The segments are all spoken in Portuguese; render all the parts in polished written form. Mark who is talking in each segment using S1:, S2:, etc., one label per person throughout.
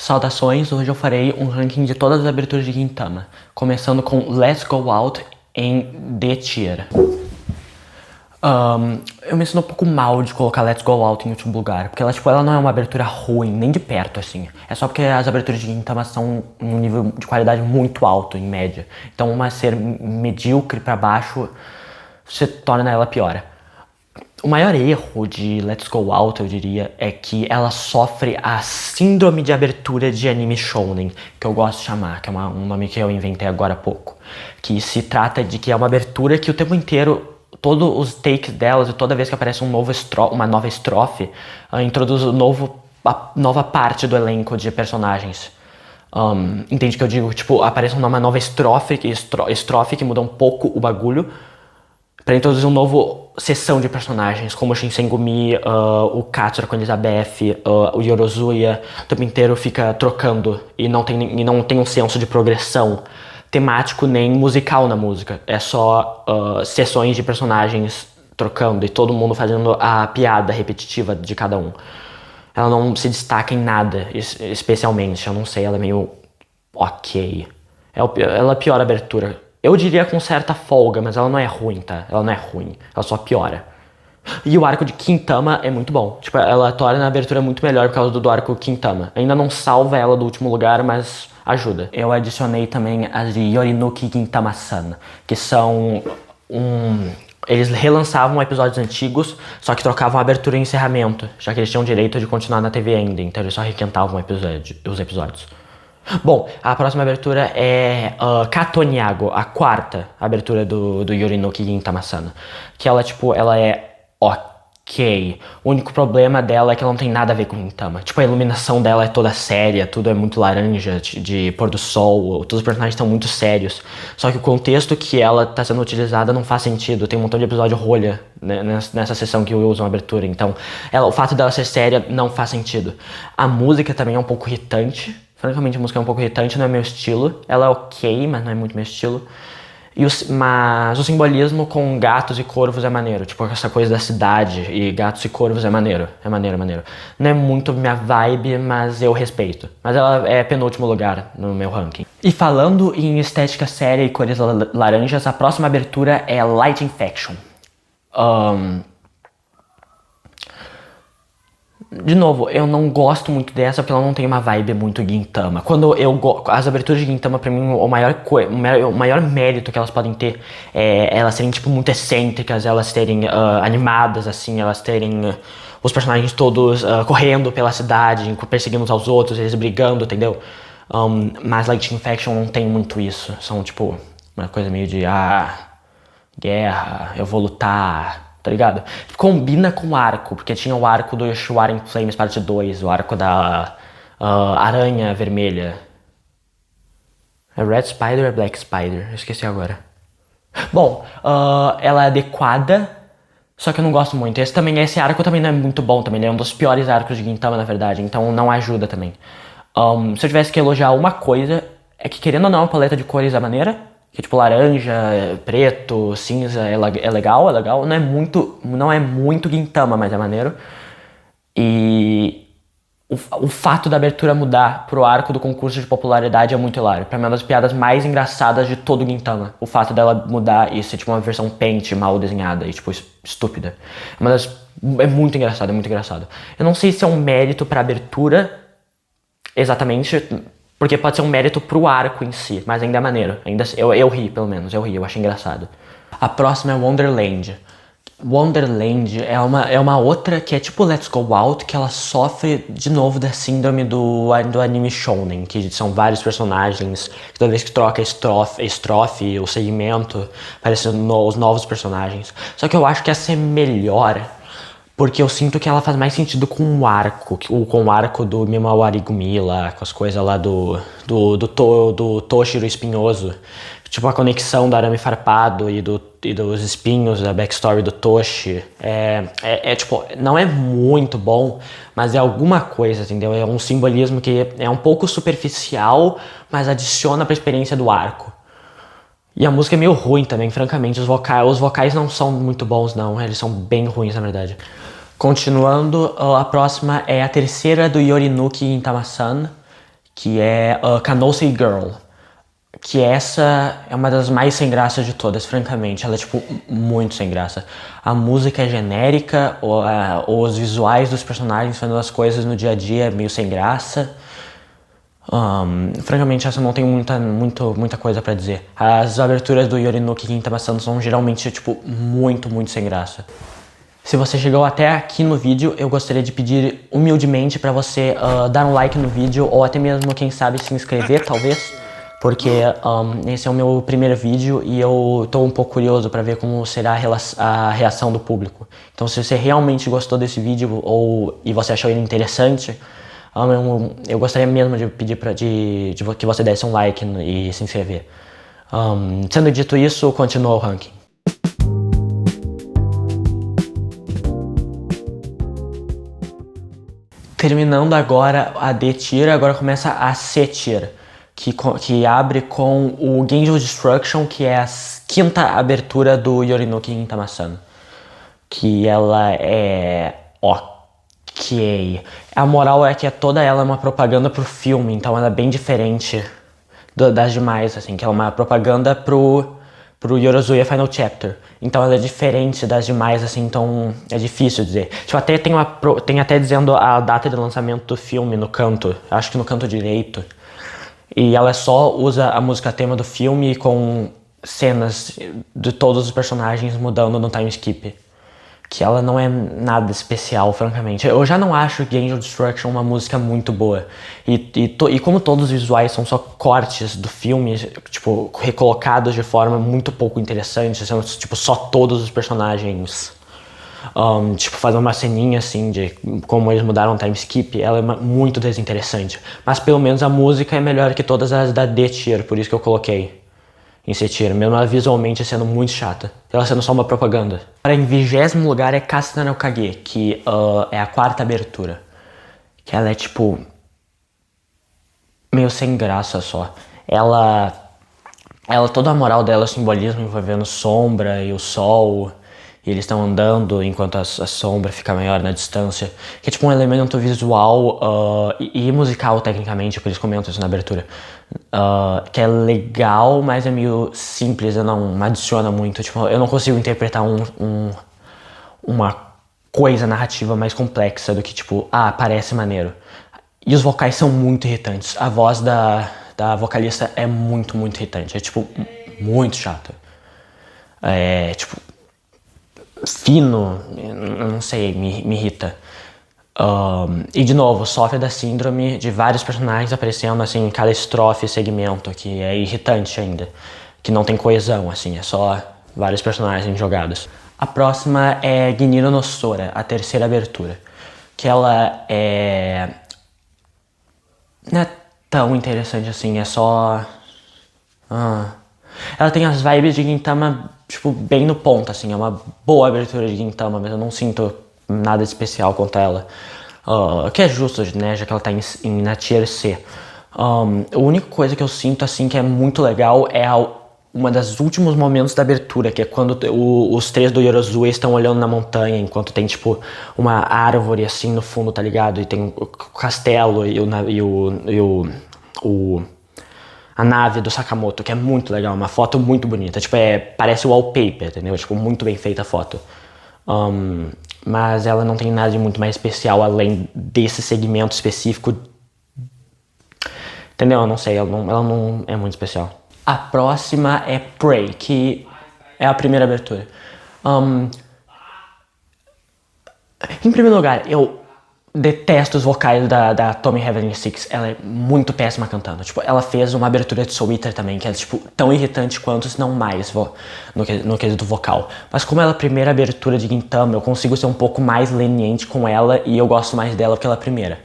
S1: Saudações, hoje eu farei um ranking de todas as aberturas de Gintama, começando com Let's Go Out em D tier. Eu me sinto um pouco mal de colocar Let's Go Out em último lugar, porque ela não é uma abertura ruim, nem de perto, assim. É só porque as aberturas de Gintama são um nível de qualidade muito alto, em média. Então uma ser medíocre pra baixo, se torna ela pior. O maior erro de Let's Go Out, eu diria, é que ela sofre a síndrome de abertura de anime shounen, que eu gosto de chamar, que é um nome que eu inventei agora há pouco. Que se trata de que é uma abertura que o tempo inteiro, todos os takes delas e toda vez que aparece uma nova estrofe, introduz a nova parte do elenco de personagens. Entende que eu digo? Tipo, aparece uma nova estrofe que muda um pouco o bagulho, pra introduzir uma nova sessão de personagens, como o Shinsengumi, o Katsura com a Elizabeth, o Yorozuya, o tempo inteiro fica trocando e não tem um senso de progressão temático nem musical na música. É só sessões de personagens trocando e todo mundo fazendo a piada repetitiva de cada um. Ela não se destaca em nada, especialmente, eu não sei, ela é meio ok. Ela é a pior abertura. Eu diria com certa folga, mas ela não é ruim, tá? Ela não é ruim, ela só piora. E o arco de Gintama é muito bom. Tipo, ela torna a abertura muito melhor por causa do arco Gintama. Ainda não salva ela do último lugar, mas ajuda. Eu adicionei também as de Yorinuki Gintama-san, que são eles relançavam episódios antigos, só que trocavam a abertura e encerramento, já que eles tinham direito de continuar na TV ainda, então eles só requentavam os episódios. Bom, a próxima abertura é Katonyago, a quarta abertura do Yorinuki Gintama-san. Que ela é ok. O único problema dela é que ela não tem nada a ver com Gintama. Tipo, a iluminação dela é toda séria, tudo é muito laranja, de pôr do sol, todos os personagens estão muito sérios. Só que o contexto que ela tá sendo utilizada não faz sentido. Tem um montão de episódio rolha, né, nessa sessão que usam a abertura. Então, o fato dela ser séria não faz sentido. A música também é um pouco irritante. Francamente, a música é um pouco irritante, não é meu estilo. Ela é ok, mas não é muito meu estilo. Mas o simbolismo com gatos e corvos é maneiro. Tipo, essa coisa da cidade e gatos e corvos é maneiro. É maneiro. Não é muito minha vibe, mas eu respeito. Mas ela é penúltimo lugar no meu ranking. E falando em estética séria e cores laranjas, a próxima abertura é Light Infection. De novo, eu não gosto muito dessa porque ela não tem uma vibe muito Gintama. As aberturas de Gintama, pra mim, o maior mérito que elas podem ter é elas serem, tipo, muito excêntricas, elas serem animadas, assim, elas terem os personagens todos correndo pela cidade, perseguindo uns aos outros, eles brigando, entendeu? Mas Light Infection não tem muito isso. São, tipo, uma coisa meio de, guerra, eu vou lutar, tá ligado? Combina com o arco, porque tinha o arco do Yoshiwara in Flames parte 2, o arco da Aranha Vermelha. É Red Spider ou é Black Spider? Eu esqueci agora. Bom, ela é adequada, só que eu não gosto muito. Esse arco também não é muito bom também, ele é um dos piores arcos de Gintama, na verdade, então não ajuda também. Se eu tivesse que elogiar uma coisa, é que querendo ou não, a paleta de cores é maneira. Que tipo laranja, preto, cinza é legal. Não é muito Gintama, mas é maneiro. E o fato da abertura mudar pro arco do concurso de popularidade é muito hilário. Pra mim é uma das piadas mais engraçadas de todo Gintama. O fato dela mudar e ser tipo uma versão paint mal desenhada e tipo estúpida. É muito engraçado, é muito engraçado. Eu não sei se é um mérito pra abertura exatamente, porque pode ser um mérito pro arco em si, mas ainda é maneiro. Eu ri, pelo menos. Eu achei engraçado. A próxima é Wonderland. Wonderland é uma outra que é tipo Let's Go Out, que ela sofre de novo da síndrome do anime shounen, que são vários personagens, que toda vez que troca a estrofe, o segmento, aparecem os novos personagens. Só que eu acho que essa é melhor, porque eu sinto que ela faz mais sentido com o arco do Mimawari Gumi lá, com as coisas lá do Toshiro espinhoso. Tipo, a conexão do arame farpado e dos espinhos, da backstory do Toshi. Tipo, não é muito bom, mas é alguma coisa, entendeu? É um simbolismo que é um pouco superficial, mas adiciona pra experiência do arco. E a música é meio ruim também, francamente. Os vocais não são muito bons, não. Eles são bem ruins, na verdade. Continuando, a próxima é a terceira do Yorinuki Gintama-san, que é Canoe Girl. Que essa é uma das mais sem graça de todas, francamente. Ela é, tipo, muito sem graça. A música é genérica, os visuais dos personagens fazendo as coisas no dia a dia é meio sem graça. Francamente, essa não tem muita coisa pra dizer. As aberturas do Yorinoki Gintama-san são geralmente, tipo, muito sem graça. Se você chegou até aqui no vídeo, eu gostaria de pedir humildemente pra você dar um like no vídeo, ou até mesmo, quem sabe, se inscrever, talvez. Porque esse é o meu primeiro vídeo e eu tô um pouco curioso pra ver como será a reação do público. Então, se você realmente gostou desse vídeo e você achou ele interessante, eu gostaria mesmo de pedir que você desse um like e se inscrever. Sendo dito isso, continua o ranking. Terminando agora a D tier, agora começa a C tier, que abre com o Genjo Destruction, que é a quinta abertura do Yorinoki Gintama-san. Que ela é ok. A moral é que toda ela é uma propaganda pro filme, então ela é bem diferente das demais, assim, que ela é uma propaganda pro Yorozuya Final Chapter. Então ela é diferente das demais, assim, então é difícil dizer. Tipo, até tem até dizendo a data de lançamento do filme no canto, acho que no canto direito. E ela só usa a música tema do filme com cenas de todos os personagens mudando no time skip. Que ela não é nada especial, francamente. Eu já não acho Genjo Destruction uma música muito boa. E como todos os visuais são só cortes do filme, tipo, recolocados de forma muito pouco interessante, são tipo só todos os personagens, tipo, fazendo uma ceninha assim de como eles mudaram o time skip, ela é muito desinteressante. Mas pelo menos a música é melhor que todas as da D tier, por isso que eu coloquei em C tier, mesmo ela visualmente sendo muito chata, ela sendo só uma propaganda. Agora, em 20º lugar é Kasuna no Kage, que é a quarta abertura. Que ela é tipo meio sem graça só. Ela toda a moral dela é o simbolismo envolvendo sombra e o sol. E eles estão andando enquanto a sombra fica maior na distância. Que é tipo um elemento visual e musical, tecnicamente, por isso comento isso na abertura. Que é legal, mas é meio simples, não adiciona muito. Tipo, eu não consigo interpretar uma coisa narrativa mais complexa do que, tipo, parece maneiro. E os vocais são muito irritantes. A voz da vocalista é muito irritante. É, tipo, muito chata. É, tipo, fino, eu não sei, me irrita. E de novo, sofre da síndrome de vários personagens aparecendo assim em cada estrofe e segmento, que é irritante ainda. Que não tem coesão, assim, é só vários personagens jogados. A próxima é Giniro no Sora, a terceira abertura. Que ela não é tão interessante assim, é só... Ela tem as vibes de Gintama, tipo, bem no ponto, assim. É uma boa abertura de Gintama, mas eu não sinto nada especial quanto a ela. Que é justo, né, já que ela tá na tier C. A única coisa que eu sinto, assim, que é muito legal é uma das últimos momentos da abertura, que é quando os três do Yorozuya estão olhando na montanha, enquanto tem, tipo, uma árvore, assim, no fundo, tá ligado? E tem o castelo a nave do Sakamoto, que é muito legal, uma foto muito bonita, tipo, parece wallpaper, entendeu? Tipo, muito bem feita a foto. Mas ela não tem nada de muito mais especial além desse segmento específico. Entendeu? Eu não sei, ela não é muito especial. A próxima é Prey, que é a primeira abertura. Em primeiro lugar, eu detesto os vocais da Tommy Heavenly Six. Ela é muito péssima cantando. Tipo, ela fez uma abertura de Soul Eater também, que é, tipo, tão irritante quanto, se não mais, no quesito vocal. Mas como ela é a primeira abertura de Gintama, eu consigo ser um pouco mais leniente com ela e eu gosto mais dela porque ela é a primeira.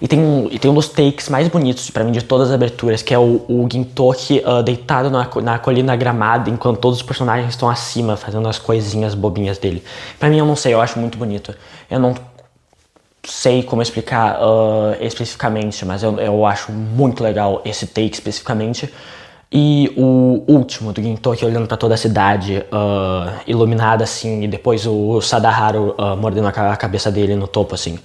S1: E tem um dos takes mais bonitos pra mim de todas as aberturas, que é o Gintoki deitado na colina gramada, enquanto todos os personagens estão acima, fazendo as coisinhas bobinhas dele. Pra mim, eu não sei, eu acho muito bonito. Eu não sei como explicar especificamente, mas eu acho muito legal esse take especificamente. E o último do Gintoki olhando pra toda a cidade, iluminada assim, e depois o Sadaharu mordendo a cabeça dele no topo, assim.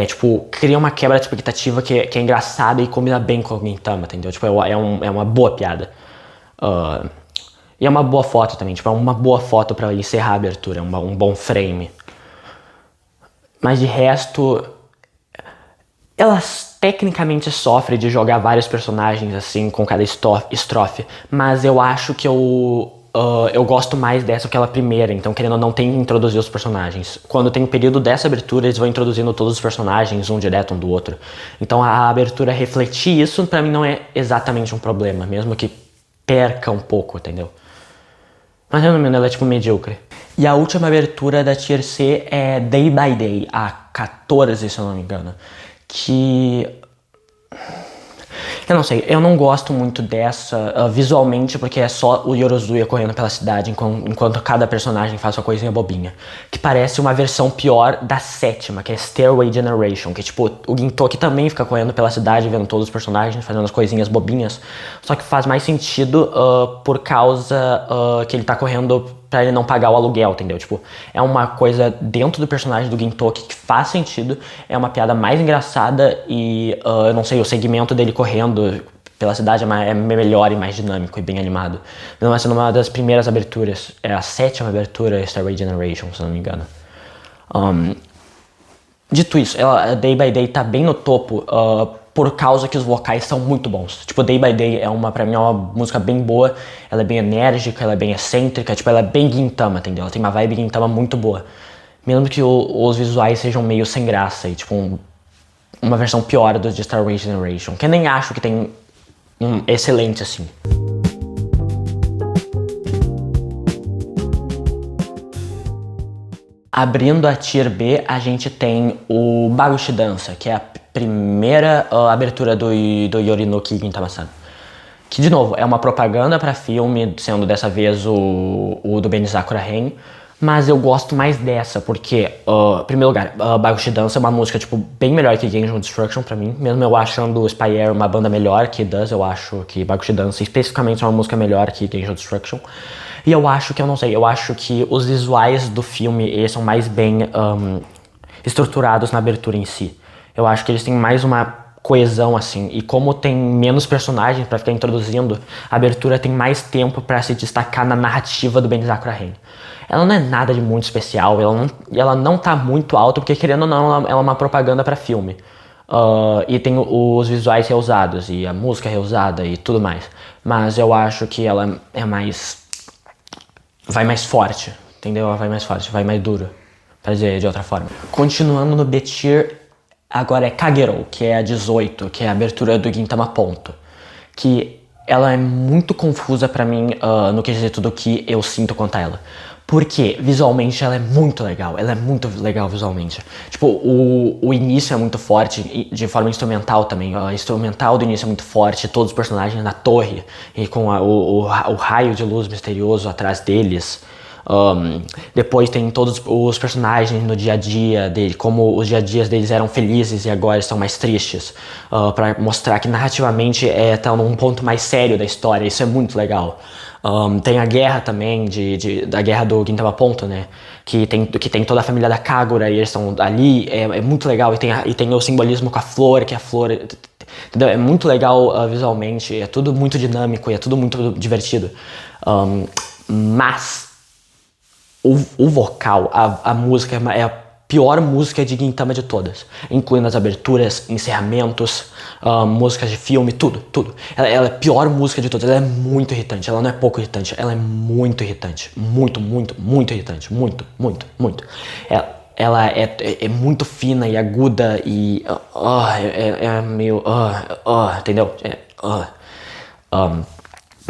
S1: Tipo, cria uma quebra de expectativa que é engraçada e combina bem com o Gintama, entendeu? Tipo, é uma boa piada. E é uma boa foto também, tipo, é uma boa foto pra encerrar a abertura, um bom frame. Mas de resto, ela tecnicamente sofre de jogar vários personagens assim com cada estrofe, mas eu acho que eu gosto mais dessa que aquela primeira, então querendo ou não tem que introduzir os personagens. Quando tem o período dessa abertura, eles vão introduzindo todos os personagens, um direto um do outro. Então a abertura refletir isso pra mim não é exatamente um problema, mesmo que perca um pouco, entendeu? Mas resumindo, ela é tipo medíocre. E a última abertura da Tier C é Day by Day, a 14, se eu não me engano. Que... eu não sei, eu não gosto muito dessa visualmente, porque é só o Yorozuya correndo pela cidade enquanto cada personagem faz sua coisinha bobinha. Que parece uma versão pior da sétima, que é Stairway Generation, que tipo, o Gintoki também fica correndo pela cidade, vendo todos os personagens, fazendo as coisinhas bobinhas, só que faz mais sentido por causa que ele tá correndo pra ele não pagar o aluguel, entendeu? Tipo, é uma coisa dentro do personagem do Gintoki que faz sentido, é uma piada mais engraçada e, eu não sei, o segmento dele correndo pela cidade é melhor e mais dinâmico e bem animado. Não é sendo uma das primeiras aberturas, é a sétima abertura, Starway Generation, se não me engano. Dito isso, a Day by Day tá bem no topo por causa que os vocais são muito bons. Tipo, Day by Day pra mim é uma música bem boa, ela é bem enérgica, ela é bem excêntrica, tipo, ela é bem Gintama, entendeu? Ela tem uma vibe Gintama muito boa. Mesmo que os visuais sejam meio sem graça e tipo, uma versão pior do de Star Wars Generation, que eu nem acho que tem um excelente assim. Abrindo a Tier B, a gente tem o Bagushi Dança, que é a primeira abertura do Yorinoki Gintama-san. Que, de novo, é uma propaganda pra filme, sendo dessa vez o do Benizakura Ren. Mas eu gosto mais dessa, porque, em primeiro lugar, Bagushi Dança é uma música, tipo, bem melhor que Genjo Destruction pra mim. Mesmo eu achando o Spy Air uma banda melhor que Does, eu acho que Bagushi Dança especificamente é uma música melhor que Genjo Destruction. E eu acho que, eu não sei, eu acho que os visuais do filme, eles são mais bem estruturados na abertura em si. Eu acho que eles têm mais uma coesão, assim, e como tem menos personagens pra ficar introduzindo, a abertura tem mais tempo pra se destacar na narrativa do Benizakura Ren. Ela não é nada de muito especial, ela não tá muito alta, porque querendo ou não, ela é uma propaganda pra filme. E tem os visuais reusados, e a música reusada e tudo mais. Mas eu acho que ela é mais... vai mais forte, entendeu? Ela vai mais forte, vai mais duro, pra dizer de outra forma. Continuando no B-Tier, agora é Kagero, que é a 18, que é a abertura do Gintama Ponto. Que ela é muito confusa pra mim no quesito do que eu sinto quanto a ela. Porque visualmente ela é muito legal visualmente. Tipo, o início é muito forte, de forma instrumental também. O instrumental do início é muito forte, todos os personagens na torre, e com o raio de luz misterioso atrás deles. Depois tem todos os personagens no dia a dia dele, como os dia a dias deles eram felizes e agora estão mais tristes, pra mostrar que narrativamente tá num ponto mais sério da história. Isso é muito legal. Tem a guerra também, da guerra do Gintama Ponto, né? Que tem toda a família da Kagura e eles estão ali, é muito legal. E tem o simbolismo com a flor, que a flor... entendeu? É muito legal visualmente, é tudo muito dinâmico e é tudo muito divertido. Mas o vocal, a música é a pior música de Gintama de todas, incluindo as aberturas, encerramentos, músicas de filme, tudo. Ela é a pior música de todas, ela é muito irritante, ela não é pouco irritante, ela é muito irritante, muito irritante, muito. Ela é muito fina e aguda e é meio, entendeu?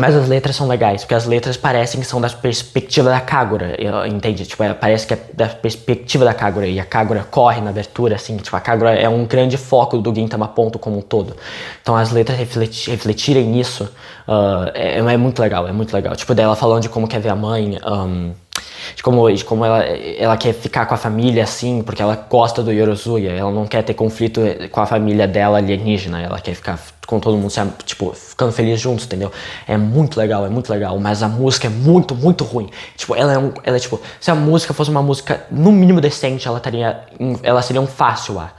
S1: Mas as letras são legais, porque as letras parecem que são da perspectiva da Kagura, entende? Tipo, parece que é da perspectiva da Kagura, e a Kagura corre na abertura, assim, tipo, a Kagura é um grande foco do Gintama Ponto como um todo. Então as letras refletirem nisso é muito legal, é muito legal. Tipo, dela falando de como quer ver a mãe, de como ela quer ficar com a família assim, porque ela gosta do Yorozuya, ela não quer ter conflito com a família dela alienígena, ela quer ficar com todo mundo, tipo, ficando feliz juntos, entendeu? É muito legal, mas a música é muito, muito ruim. Tipo, ela é tipo, se a música fosse uma música no mínimo decente, ela seria um fácil A.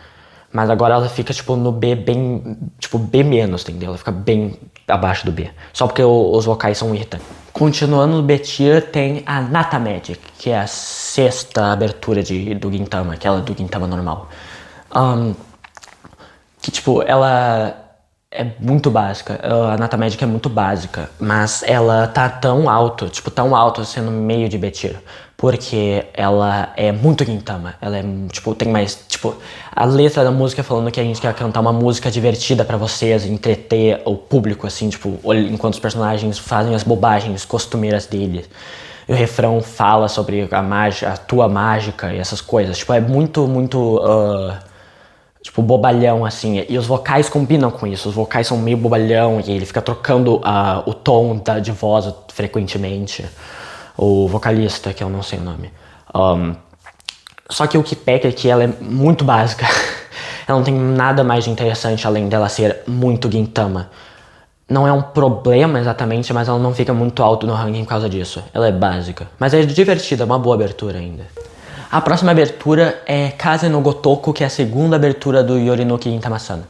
S1: Mas agora ela fica, tipo, no B bem, tipo, B menos, entendeu? Ela fica bem abaixo do B. Só porque os vocais são irritantes. Continuando no B tier, tem a Nata Magic, que é a sexta abertura do Gintama, aquela do Gintama normal. Que, tipo, ela é muito básica. A Nata Magic é muito básica, mas ela tá tão alto, tipo, tão alto sendo meio de B-tier, porque ela é muito Gintama. Ela é, tipo, tem mais, tipo, a letra da música falando que a gente quer cantar uma música divertida pra vocês, entreter o público, assim, tipo, enquanto os personagens fazem as bobagens costumeiras deles. E o refrão fala sobre a mágica, a tua mágica e essas coisas. Tipo, é muito, muito tipo, bobalhão, assim. E os vocais combinam com isso. Os vocais são meio bobalhão e ele fica trocando o tom de voz frequentemente. O vocalista, que eu não sei o nome. Só que o que peca é que ela é muito básica. Ela não tem nada mais de interessante além dela ser muito Gintama. Não é um problema exatamente, mas ela não fica muito alto no ranking por causa disso. Ela é básica. Mas é divertida, é uma boa abertura ainda. A próxima abertura é Kaze no Gotoku, que é a segunda abertura do Yorinuki Gintama-san.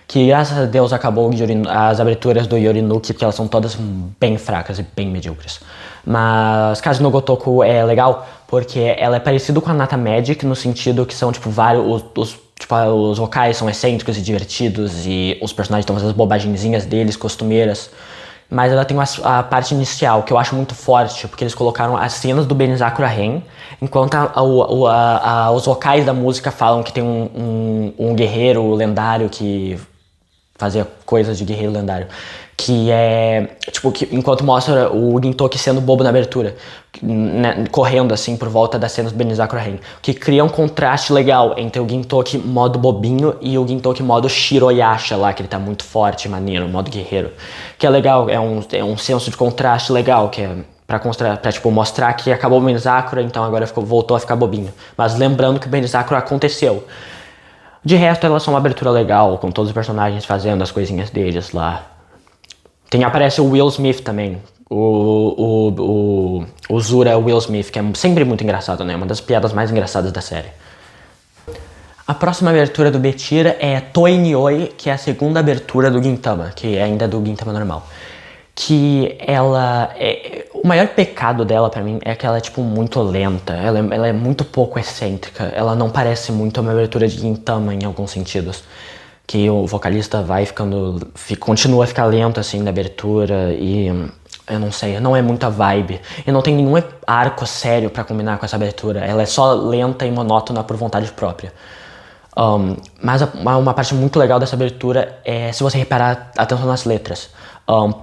S1: Que graças a Deus acabou as aberturas do Yorinuki, porque elas são todas bem fracas e bem medíocres. Mas Kaze no Gotoku é legal porque ela é parecida com a Nata Magic no sentido que são tipo vários os vocais são excêntricos e divertidos e os personagens estão fazendo as bobagenzinhas deles, costumeiras. Mas ela tem a parte inicial, que eu acho muito forte, porque eles colocaram as cenas do Benizakura Ren, enquanto os vocais da música falam que tem um guerreiro lendário que fazia coisas de guerreiro lendário. Que é, tipo, que enquanto mostra o Gintoki sendo bobo na abertura, né, correndo assim por volta das cenas do Benizakura Ren, que cria um contraste legal entre o Gintoki modo bobinho e o Gintoki modo Shiroyasha lá, que ele tá muito forte, maneiro, modo guerreiro. Que é legal, é um senso de contraste legal, que é pra tipo, mostrar que acabou o Benizakura, então agora voltou a ficar bobinho. Mas lembrando que o Benizakura aconteceu. De resto, ela é só uma abertura legal, com todos os personagens fazendo as coisinhas deles lá. Aparece o Will Smith também. O Zura Will Smith, que é sempre muito engraçado, né? Uma das piadas mais engraçadas da série. A próxima abertura do B-tier é Toi Nioi, que é a segunda abertura do Gintama, que é ainda do Gintama normal. Que ela é... O maior pecado dela pra mim é que ela é tipo muito lenta, ela é muito pouco excêntrica, ela não parece muito uma abertura de Gintama em alguns sentidos. Que o vocalista continua a ficar lento assim na abertura e eu não sei, não é muita vibe. E não tem nenhum arco sério pra combinar com essa abertura, ela é só lenta e monótona por vontade própria. Mas uma parte muito legal dessa abertura é se você reparar atenção nas letras.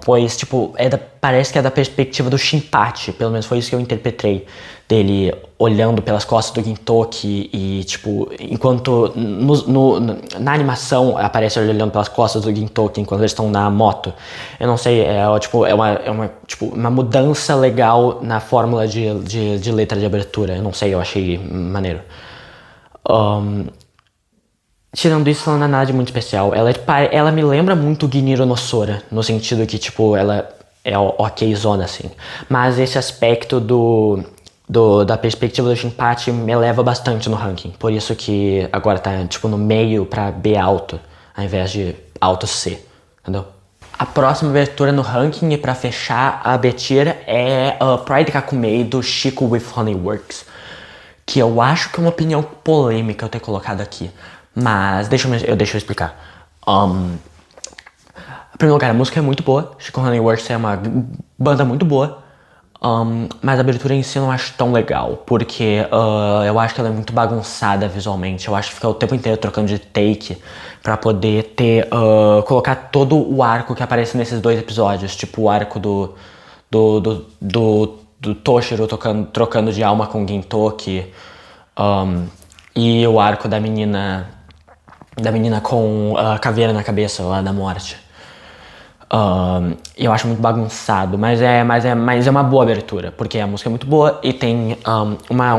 S1: Pois, tipo, parece que é da perspectiva do Shinpachi, pelo menos foi isso que eu interpretei, dele olhando pelas costas do Gintoki e, tipo, enquanto na animação aparece ele olhando pelas costas do Gintoki enquanto eles estão na moto. Eu não sei, uma mudança legal na fórmula de letra de abertura, eu não sei, eu achei maneiro. Tirando isso, ela não é nada de muito especial. Ela me lembra muito Giniro no Sora, no sentido que, tipo, ela é ok-zona, assim. Mas esse aspecto da perspectiva do Shinpachi me eleva bastante no ranking. Por isso que agora tá, tipo, no meio pra B alto, ao invés de alto C, entendeu? A próxima abertura no ranking, e pra fechar a B-tier, é Pride Kakumei do Chico with Honeyworks. Que eu acho que é uma opinião polêmica eu ter colocado aqui. Mas deixa eu explicar. Em primeiro lugar, a música é muito boa. Chico Honeyworks é uma banda muito boa. Mas a abertura em si eu não acho tão legal. Porque eu acho que ela é muito bagunçada visualmente. Eu acho que fica o tempo inteiro trocando de take pra poder colocar todo o arco que aparece nesses dois episódios. Tipo o arco do Toshiro trocando de alma com Gintoki. E o arco da menina com a caveira na cabeça lá da morte. Eu acho muito bagunçado, mas é uma boa abertura, porque a música é muito boa e tem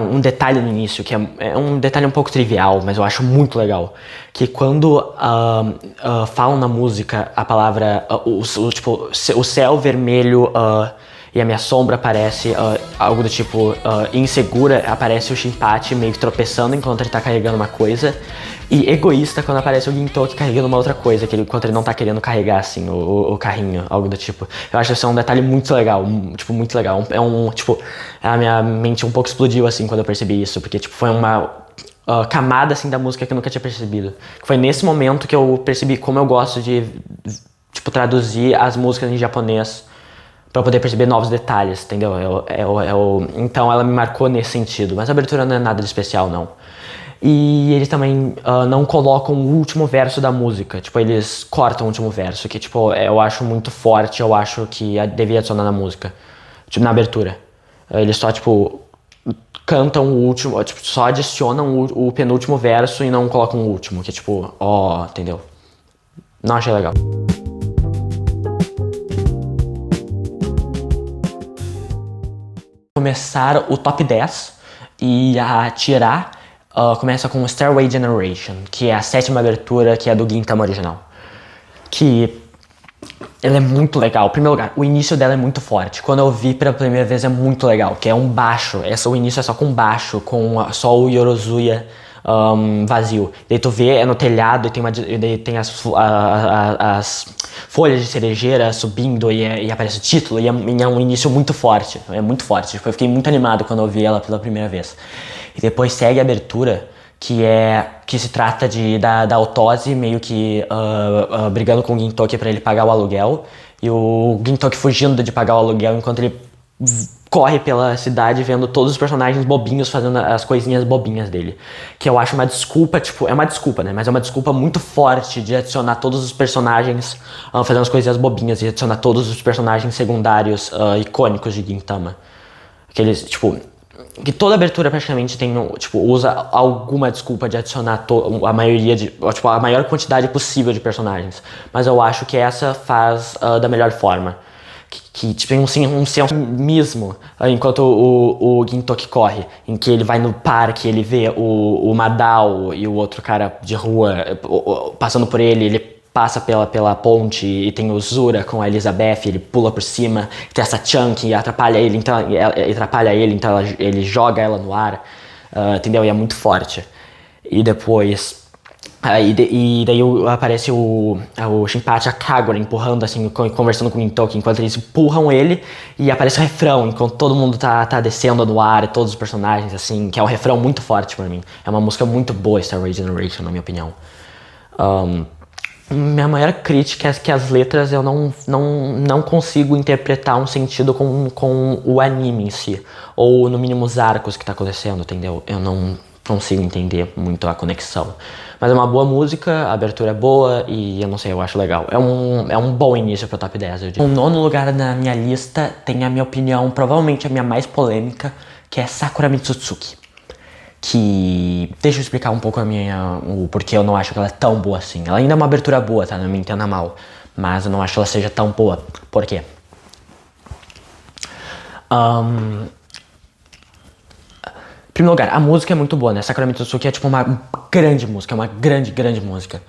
S1: um detalhe no início, que é um detalhe um pouco trivial, mas eu acho muito legal. Que quando falam na música a palavra, tipo, o céu vermelho e a minha sombra aparece, algo do tipo insegura, aparece o Shinpachi meio que tropeçando enquanto ele tá carregando uma coisa. E egoísta quando aparece o Gintoki carregando uma outra coisa, enquanto ele não tá querendo carregar, assim, o carrinho, algo do tipo. Eu acho que isso é um detalhe muito legal, tipo, muito legal. Tipo, a minha mente um pouco explodiu, assim, quando eu percebi isso, porque, tipo, foi uma camada, assim, da música que eu nunca tinha percebido. Foi nesse momento que eu percebi como eu gosto de, tipo, traduzir as músicas em japonês pra poder perceber novos detalhes, entendeu? Então ela me marcou nesse sentido, mas a abertura não é nada de especial, não. E eles também não colocam o último verso da música. Tipo, eles cortam o último verso, que, tipo, eu acho muito forte, eu acho que devia adicionar na música. Tipo, na abertura. Eles só, tipo, cantam o último, tipo, só adicionam o penúltimo verso e não colocam o último, que é tipo, entendeu? Não achei legal. Começar o top 10 e a tirar começa com Stairway Generation, que é a sétima abertura, que é do Gintama original. Que ela é muito legal. Em primeiro lugar, o início dela é muito forte. Quando eu vi pela primeira vez é muito legal, que é um baixo. O início é só com baixo, com só o Yorozuya vazio. Daí tu vê, é no telhado e daí tem as folhas de cerejeira subindo e aparece o título e é um início muito forte. É muito forte. Eu fiquei muito animado quando eu vi ela pela primeira vez. E depois segue a abertura, que se trata da Otose meio que brigando com o Gintoki pra ele pagar o aluguel, e o Gintoki fugindo de pagar o aluguel enquanto ele corre pela cidade vendo todos os personagens bobinhos fazendo as coisinhas bobinhas dele. Que eu acho uma desculpa, tipo, é uma desculpa, né? Mas é uma desculpa muito forte de adicionar todos os personagens fazendo as coisinhas bobinhas e adicionar todos os personagens secundários icônicos de Gintama. Aqueles, tipo, que toda abertura praticamente tem, tipo, usa alguma desculpa de adicionar a maioria tipo, a maior quantidade possível de personagens. Mas eu acho que essa faz da melhor forma. Que tipo, tem um senso mesmo enquanto o Gintoki corre, em que ele vai no parque, ele vê o Madao e o outro cara de rua passando por ele passa pela ponte e tem o Zura com a Elizabeth, ele pula por cima, tem essa Chunk e atrapalha ele, então ele joga ela no ar, entendeu? E é muito forte. E depois e daí aparece o Shinpachi, a Kagura empurrando assim, conversando com o Gintoki, enquanto eles empurram ele e aparece o refrão, enquanto todo mundo tá descendo no ar, todos os personagens assim, que é um refrão muito forte pra mim. É uma música muito boa, Starway Generation, na minha opinião. Minha maior crítica é que as letras eu não consigo interpretar um sentido com o anime em si, ou no mínimo os arcos que tá acontecendo, entendeu? Eu não consigo entender muito a conexão. Mas é uma boa música, a abertura é boa e eu não sei, eu acho legal. É um bom início pro top 10, eu diria. O nono lugar na minha lista tem a minha opinião, provavelmente a minha mais polêmica, que é Sakura Mitsutsuki. Que... Deixa eu explicar um pouco o porquê eu não acho que ela é tão boa assim. Ela ainda é uma abertura boa, tá? Não me entenda mal. Mas eu não acho que ela seja tão boa. Por quê? Em primeiro lugar, a música é muito boa, né? Sakura Mitsuki é tipo uma grande música, uma grande música.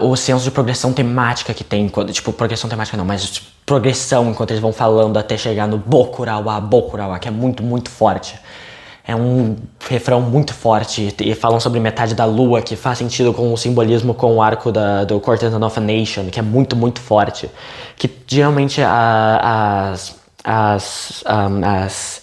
S1: O senso de progressão temática que tem, tipo, progressão temática não, mas tipo, progressão enquanto eles vão falando até chegar no Bokurawa, que é muito forte. É um refrão muito forte e falam sobre metade da lua, que faz sentido com o simbolismo com o arco do Courtesan of a Nation, que é muito forte. Que geralmente as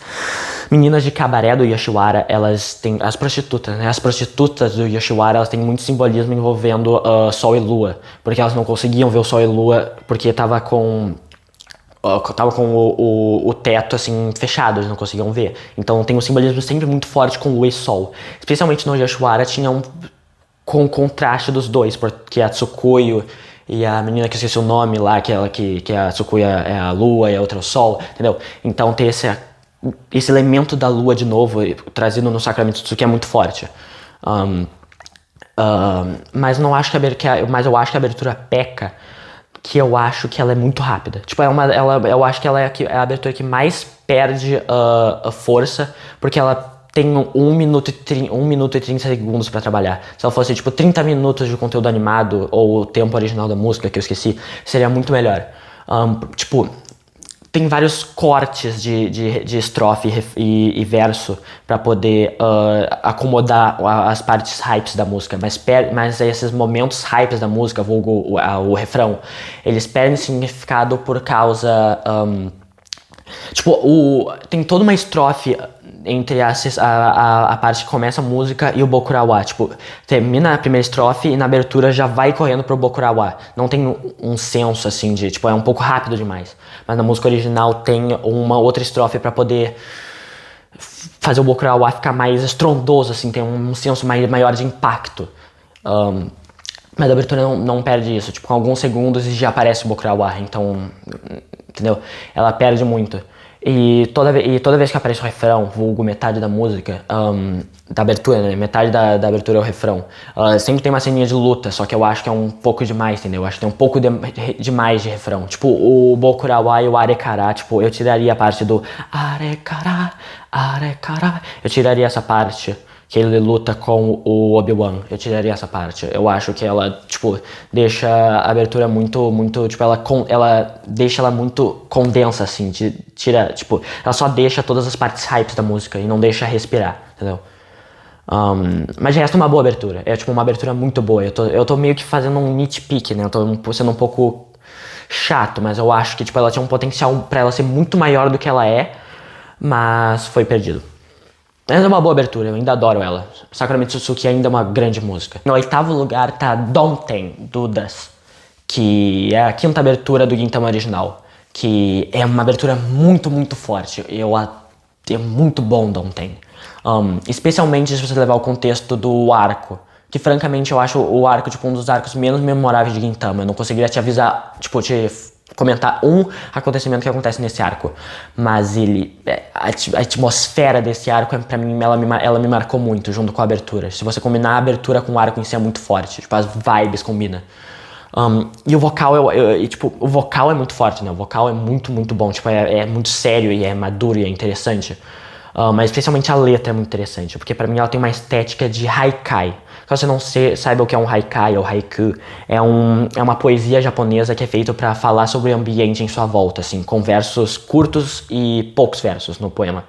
S1: meninas de cabaré do Yoshiwara, elas têm as prostitutas, né? As prostitutas do Yoshiwara, elas têm muito simbolismo envolvendo sol e lua, porque elas não conseguiam ver o sol e lua porque tava com o teto assim fechado, eles não conseguiam ver. Então tem um simbolismo sempre muito forte com lua e sol. Especialmente no Yoshiwara tinha com o contraste dos dois, porque a Tsukuyo e a menina que eu esqueci o nome lá, que a Tsukuyo é a lua e a outra é o sol, entendeu? Então tem esse elemento da lua de novo trazido no Sakura Mitsuki é muito forte. Mas eu acho que a abertura peca, que eu acho que ela é muito rápida. Tipo, eu acho que ela é a abertura que mais perde a força, porque ela tem 1 minuto e 30 segundos pra trabalhar. Se ela fosse, tipo, 30 minutos de conteúdo animado, ou o tempo original da música, que eu esqueci, seria muito melhor. Tipo, tem vários cortes de estrofe e verso pra poder acomodar as partes hypes da música, mas esses momentos hypes da música, vulgo o refrão, eles perdem significado por causa... tipo, tem toda uma estrofe entre a parte que começa a música e o Bokurawa. Tipo, termina a primeira estrofe e na abertura já vai correndo pro Bokurawa. Não tem um senso assim de, tipo, é um pouco rápido demais. Mas na música original tem uma outra estrofe pra poder fazer o Bokurawa ficar mais estrondoso, assim, tem um senso maior de impacto. Mas a abertura não perde isso. Tipo, com alguns segundos já aparece o Bokurawa, então, entendeu? Ela perde muito. E toda vez que aparece o refrão, vulgo metade da música, da abertura, né? Metade da abertura é o refrão. Sempre tem uma ceninha de luta, só que eu acho que é um pouco demais, entendeu? Eu acho que tem um pouco demais de refrão. Tipo, o Bokurawa e o Arekara, tipo, eu tiraria a parte do Arekara, Arekara. Eu tiraria essa parte que ele luta com o Obi-Wan. Eu tiraria essa parte. Eu acho que ela, tipo, deixa a abertura muito, tipo, ela deixa ela muito condensa, assim, tira, tipo, ela só deixa todas as partes hypes da música e não deixa respirar, entendeu? Mas de resto é uma boa abertura. É, tipo, uma abertura muito boa. Eu tô meio que fazendo um nitpick, né? Eu tô sendo um pouco chato, mas eu acho que, tipo, ela tinha um potencial pra ela ser muito maior do que ela é, mas foi perdido. Essa é uma boa abertura, eu ainda adoro ela. Sakura Mitsusuki ainda é uma grande música. No 8º lugar tá Donten, do Das, que é a 5ª abertura do Gintama original, que é uma abertura muito forte. É muito bom Donten. Especialmente se você levar o contexto do arco, que francamente eu acho o arco tipo um dos arcos menos memoráveis de Gintama. Eu não conseguiria te avisar, tipo, te comentar um acontecimento que acontece nesse arco, mas a atmosfera desse arco, pra mim, ela me marcou muito, junto com a abertura. Se você combinar a abertura com o arco em si é muito forte, tipo, as vibes combinam. E o vocal, tipo, o vocal é muito forte, né? O vocal é muito bom, tipo, é muito sério e é maduro e é interessante. Mas especialmente a letra é muito interessante, porque pra mim ela tem uma estética de haikai. Caso você não saiba o que é um haikai ou haiku, é uma poesia japonesa que é feita pra falar sobre o ambiente em sua volta, assim, com versos curtos e poucos versos no poema.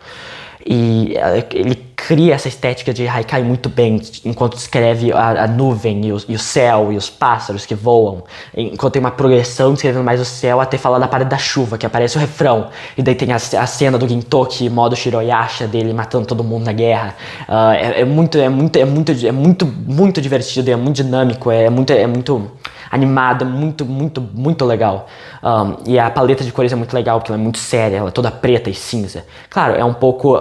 S1: E ele cria essa estética de haikai muito bem, enquanto descreve a nuvem e o céu e os pássaros que voam, enquanto tem uma progressão descrevendo mais o céu até falar da parte da chuva, que aparece o refrão, e daí tem a cena do Gintoki, modo Shiroyasha, dele matando todo mundo na guerra. É muito divertido, é muito dinâmico, é muito animado, muito legal. E a paleta de cores é muito legal, porque ela é muito séria, ela é toda preta e cinza. Claro, é um pouco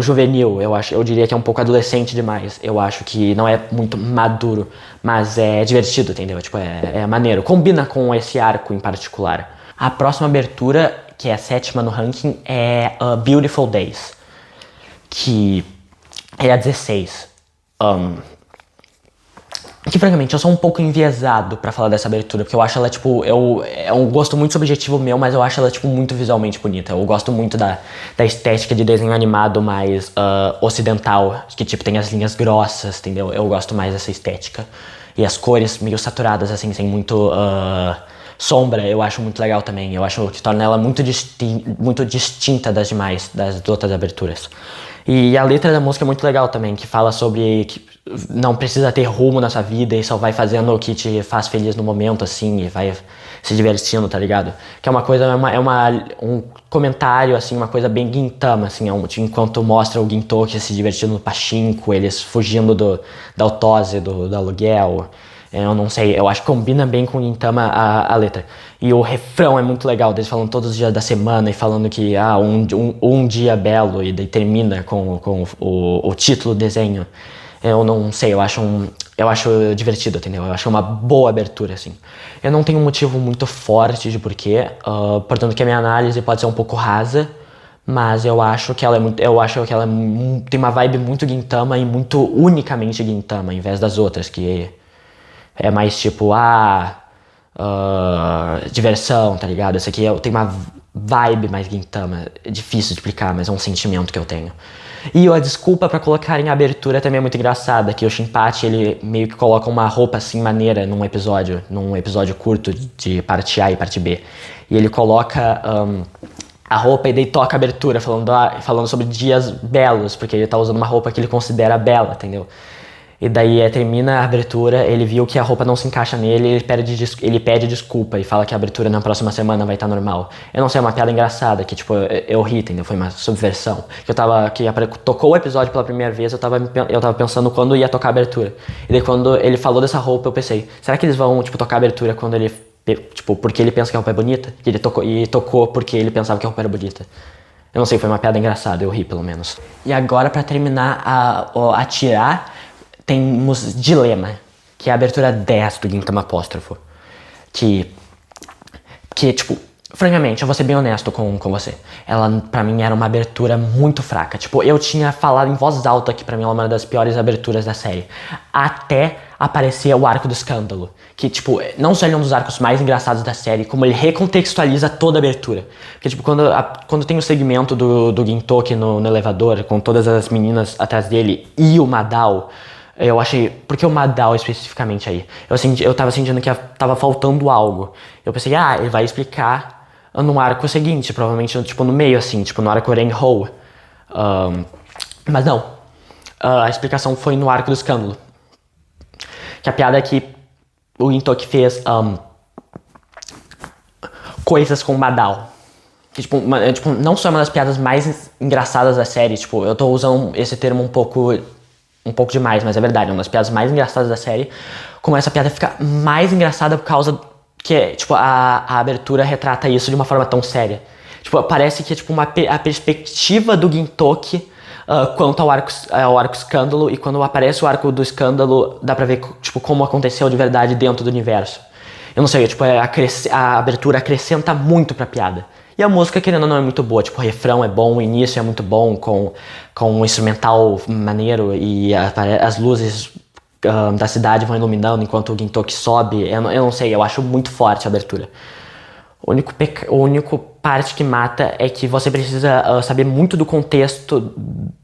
S1: juvenil, eu diria que é um pouco adolescente demais. Eu acho que não é muito maduro, mas é divertido, entendeu? Tipo, é maneiro, combina com esse arco em particular. A próxima abertura, que é a 7ª no ranking, é Beautiful Days, que é a 16. Que francamente eu sou um pouco enviesado pra falar dessa abertura, porque eu acho ela tipo, é um gosto muito subjetivo meu, mas eu acho ela tipo muito visualmente bonita. Eu gosto muito da estética de desenho animado mais ocidental, que tipo tem as linhas grossas, entendeu? Eu gosto mais dessa estética. E as cores meio saturadas, assim, sem muito sombra, eu acho muito legal também. Eu acho que torna ela muito distinta das outras aberturas. E a letra da música é muito legal também, que fala sobre que não precisa ter rumo na sua vida e só vai fazendo o que te faz feliz no momento, assim, e vai se divertindo, tá ligado? Que é uma coisa, um comentário, assim, uma coisa bem Gintama, assim, enquanto mostra o Gintoki se divertindo no pachinko, eles fugindo da otose, do aluguel. Eu não sei, eu acho que combina bem com o Gintama a letra. E o refrão é muito legal, eles falando todos os dias da semana e falando que um dia belo, e daí termina com o título do desenho. Eu não sei, eu acho divertido, entendeu? Eu acho uma boa abertura, assim. Eu não tenho um motivo muito forte de porquê, portanto que a minha análise pode ser um pouco rasa, mas eu acho que ela tem uma vibe muito Gintama e muito unicamente Gintama, em vez das outras, que é mais tipo, diversão, tá ligado? Esse aqui tem uma vibe mais Gintama. É difícil de explicar, mas é um sentimento que eu tenho. E a desculpa pra colocar em abertura também é muito engraçada, que o Shinpachi, ele meio que coloca uma roupa assim maneira num episódio curto de parte A e parte B. E ele coloca a roupa e daí toca a abertura falando sobre dias belos, porque ele tá usando uma roupa que ele considera bela, entendeu? E daí termina a abertura, ele viu que a roupa não se encaixa nele, ele pede desculpa e fala que a abertura na próxima semana vai estar normal. Eu não sei, é uma piada engraçada, que tipo, eu ri, entendeu? Foi uma subversão. Tocou o episódio pela primeira vez, eu tava pensando quando ia tocar a abertura. E daí quando ele falou dessa roupa, eu pensei, será que eles vão, tipo, tocar a abertura quando ele, tipo, porque ele pensa que a roupa é bonita? Que ele tocou porque ele pensava que a roupa era bonita. Eu não sei, foi uma piada engraçada, eu ri pelo menos. E agora, pra terminar a tirar, temos Dilema, que é a abertura 10 do Gintama Apóstrofo. Que, tipo, francamente, eu vou ser bem honesto com você. Ela, pra mim, era uma abertura muito fraca. Tipo, eu tinha falado em voz alta que pra mim ela é uma das piores aberturas da série. Até aparecer o arco do escândalo. Que, tipo, não só ele é um dos arcos mais engraçados da série, como ele recontextualiza toda a abertura. Porque, tipo, quando tem o segmento do Gintoki no elevador, com todas as meninas atrás dele e o Madao, eu achei... Por que o Madao especificamente aí? Eu tava sentindo que tava faltando algo. Eu pensei, ele vai explicar no arco seguinte, provavelmente, tipo, no meio, assim, tipo, no arco Renhou. Mas não. A explicação foi no arco do escândalo. Que a piada é que o Gintoki fez coisas com o Madao. Que, tipo, não só é uma das piadas mais engraçadas da série, tipo, eu tô usando esse termo um pouco demais, mas é verdade, é uma das piadas mais engraçadas da série. Como essa piada fica mais engraçada por causa que, tipo, a abertura retrata isso de uma forma tão séria. Tipo, parece que é, tipo, a perspectiva do Gintoki quanto ao arco escândalo, e quando aparece o arco do escândalo, dá pra ver, tipo, como aconteceu de verdade dentro do universo. Eu não sei, tipo, a abertura acrescenta muito pra piada. E a música, querendo ou não, é muito boa. Tipo, o refrão é bom, o início é muito bom, com um instrumental maneiro, e as luzes da cidade vão iluminando enquanto o Gintoki sobe. Eu não sei, eu acho muito forte a abertura. O único parte que mata é que você precisa saber muito do contexto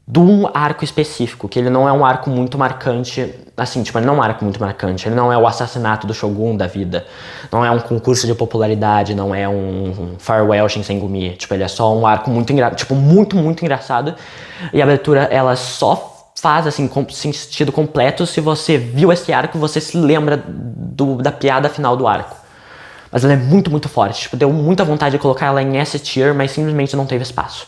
S1: de um arco específico, que ele não é um arco muito marcante, assim, tipo, ele não é um arco muito marcante, ele não é o assassinato do Shogun da vida, não é um concurso de popularidade, não é um Farewell Shinsengumi, tipo, ele é só um arco muito engraçado, tipo, muito, muito engraçado, e a abertura, ela só faz, assim, sentido completo se você viu esse arco e você se lembra da piada final do arco. Mas ela é muito, muito forte. Tipo, deu muita vontade de colocar ela em S-tier, mas simplesmente não teve espaço.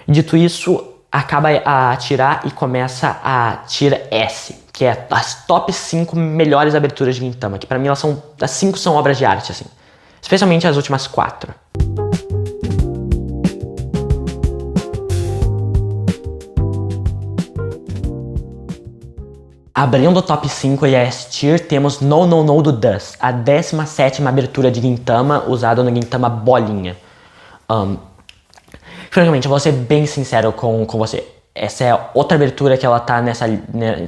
S1: Dito isso, acaba a tirar e começa a tier S, que é as top 5 melhores aberturas de Gintama, que pra mim as 5 são obras de arte, assim. Especialmente as últimas 4. Abrindo o top 5 e a S-tier, temos No No No do Dus, a 17ª abertura de Gintama usada no Gintama Bolinha. Francamente, eu vou ser bem sincero com você. Essa é outra abertura que ela tá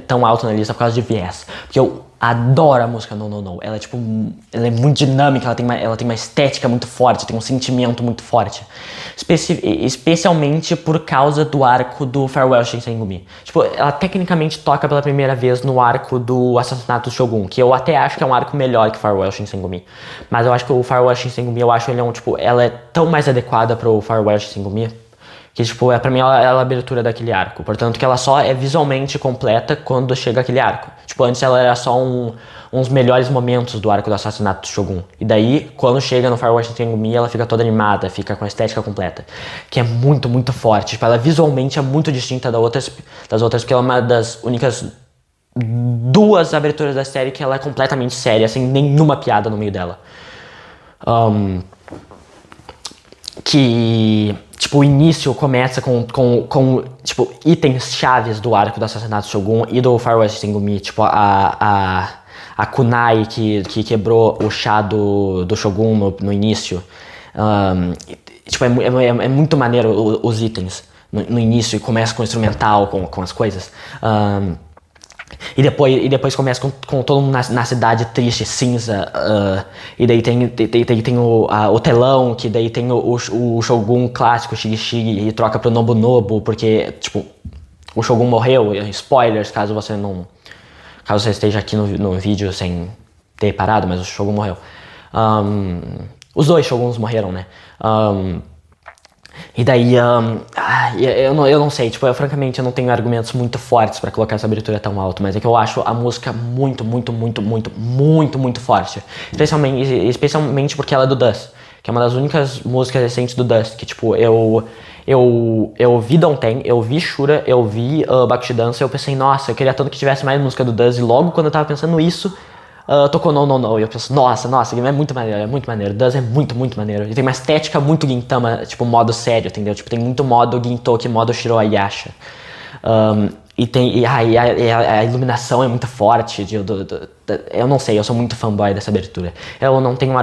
S1: tão alta na lista por causa de viés. Porque eu adoro a música No No No. Ela é muito dinâmica, ela tem uma estética muito forte, tem um sentimento muito forte. Especialmente por causa do arco do Farewell Shinsengumi. Tipo, ela tecnicamente toca pela primeira vez no arco do assassinato do Shogun, que eu até acho que é um arco melhor que Farewell Shinsengumi. Mas eu acho que o Farewell Shinsengumi, ela é tão mais adequada pro Farewell Shinsengumi, que, tipo, pra mim ela é a abertura daquele arco. Portanto, que ela só é visualmente completa quando chega aquele arco. Tipo, antes ela era só uns melhores momentos do arco do assassinato do Shogun. E daí, quando chega no Farewell Shinsengumi, ela fica toda animada, fica com a estética completa. Que é muito, muito forte. Tipo, ela visualmente é muito distinta das outras, porque ela é uma das únicas 2 aberturas da série que ela é completamente séria, sem nenhuma piada no meio dela. Que, tipo, o início começa com tipo, itens chaves do arco do assassinato do Shogun e do Farewell Shinsengumi, tipo, a kunai que quebrou o chá do Shogun no início. Tipo, é muito maneiro os itens no início, e começa com o instrumental, com as coisas. E depois começa com todo mundo na cidade triste, cinza. E daí tem o telão, que daí tem o Shogun clássico, Shigi Shigi, e troca pro Nobunobu, porque, tipo, o Shogun morreu. Spoilers, caso você esteja aqui no vídeo sem ter parado, mas o Shogun morreu. Os dois Shoguns morreram, né? E daí, eu não sei, tipo, francamente eu não tenho argumentos muito fortes pra colocar essa abertura tão alto, mas é que eu acho a música muito, muito, muito, muito, muito, muito forte. Especialmente porque ela é do Dust, que é uma das únicas músicas recentes do Dust, que tipo, eu vi Don't Ten, eu vi Shura, eu vi Bakushi Dancer, eu pensei, nossa, eu queria tanto que tivesse mais música do Dust, e logo quando eu tava pensando isso, tocou No No No, e eu penso, nossa, é muito maneiro, Dust é muito, muito maneiro. E tem uma estética muito Gintama, tipo, modo sério, entendeu? Tipo, tem muito modo Gintoki, modo Shiro Ayasha. A iluminação é muito forte, eu não sei, eu sou muito fanboy dessa abertura. Eu não tenho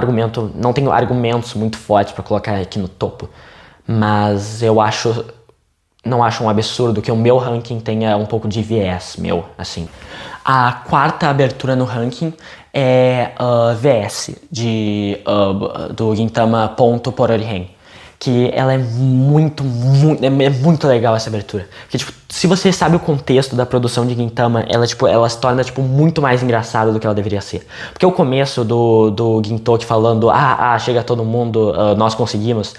S1: argumentos muito fortes pra colocar aqui no topo, mas não acho um absurdo que o meu ranking tenha um pouco de viés meu, assim. A quarta abertura no ranking é VS, do Gintama Ponto Pororihen. Que ela é muito legal essa abertura. Porque, tipo, se você sabe o contexto da produção de Gintama, ela se torna, tipo, muito mais engraçada do que ela deveria ser. Porque o começo do Gintoki falando, chega todo mundo, nós conseguimos,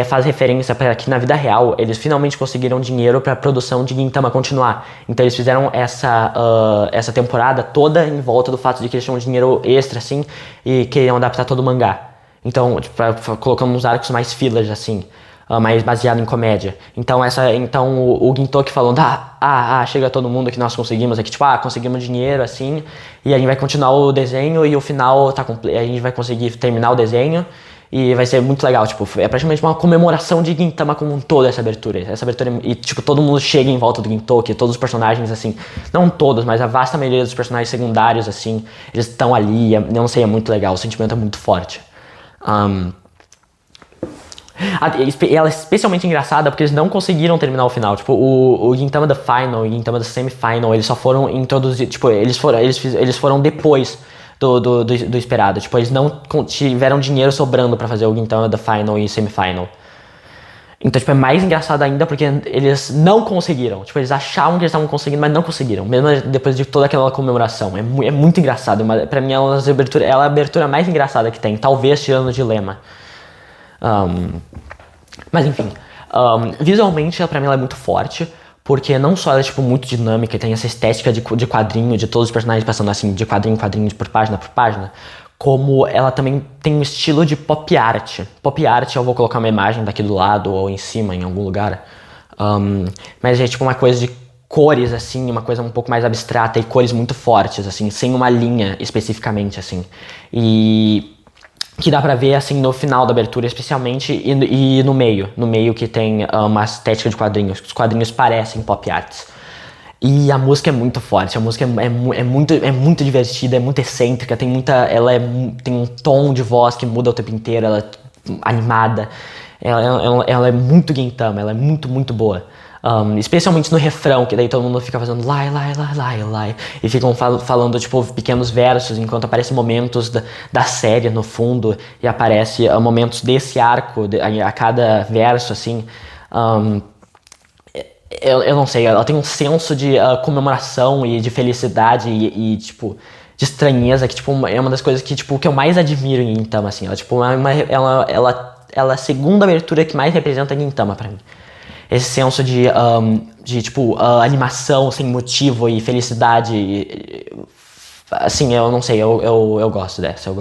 S1: faz referência para que na vida real eles finalmente conseguiram dinheiro para a produção de Gintama continuar. Então eles fizeram essa temporada toda em volta do fato de que eles tinham dinheiro extra, assim, e queriam adaptar todo o mangá. Então, tipo, colocando uns arcos mais fillers, assim, mais baseado em comédia. Então o Gintoki falando, chega todo mundo que nós conseguimos aqui, tipo, conseguimos dinheiro, assim, e a gente vai continuar o desenho e o final a gente vai conseguir terminar o desenho e vai ser muito legal, tipo, é praticamente uma comemoração de Gintama como um todo essa abertura, e, tipo, todo mundo chega em volta do Gintoki, todos os personagens, assim, não todos, mas a vasta maioria dos personagens secundários, assim, eles estão ali, eu não sei, é muito legal, o sentimento é muito forte. Ela é especialmente engraçada porque eles não conseguiram terminar o final. Tipo, o Gintama da Final e o Gintama da Semi-Final, eles só foram introduzidos. Tipo, eles foram depois do esperado. Tipo, eles não tiveram dinheiro sobrando pra fazer o Gintama da Final e Semi-Final. Então, tipo, é mais engraçado ainda porque eles não conseguiram. Tipo, eles achavam que eles estavam conseguindo, mas não conseguiram. Mesmo depois de toda aquela comemoração. É muito engraçado. Pra mim, ela é a abertura mais engraçada que tem. Talvez tirando o Dilema. Mas, enfim. Visualmente, pra mim, ela é muito forte. Porque não só ela é, tipo, muito dinâmica e tem essa estética de quadrinho, de todos os personagens passando, assim, de quadrinho em quadrinho, por página. Como ela também tem um estilo de pop art. Pop art, eu vou colocar uma imagem daqui do lado ou em cima, em algum lugar. Mas é tipo uma coisa de cores, assim, uma coisa um pouco mais abstrata e cores muito fortes, assim, sem uma linha especificamente, assim. E que dá pra ver, assim, no final da abertura, especialmente, e no meio que tem uma estética de quadrinhos. Os quadrinhos parecem pop arts. E a música é muito forte, a música é muito divertida, é muito excêntrica, tem um tom de voz que muda o tempo inteiro, ela é animada, ela é muito Gintama, ela é muito, muito boa. Especialmente no refrão, que daí todo mundo fica fazendo lai, lai, lai, lai, lai, e ficam falando, tipo, pequenos versos, enquanto aparecem momentos da série no fundo, e aparece momentos desse arco, a cada verso, assim. Eu não sei, ela tem um senso de comemoração e de felicidade e tipo, de estranheza, que tipo, é uma das coisas que, tipo, que eu mais admiro em Gintama, assim. Ela, tipo, ela é a segunda abertura que mais representa Gintama pra mim. Esse senso de tipo, animação sem motivo e felicidade. Assim, eu não sei, eu gosto dessa.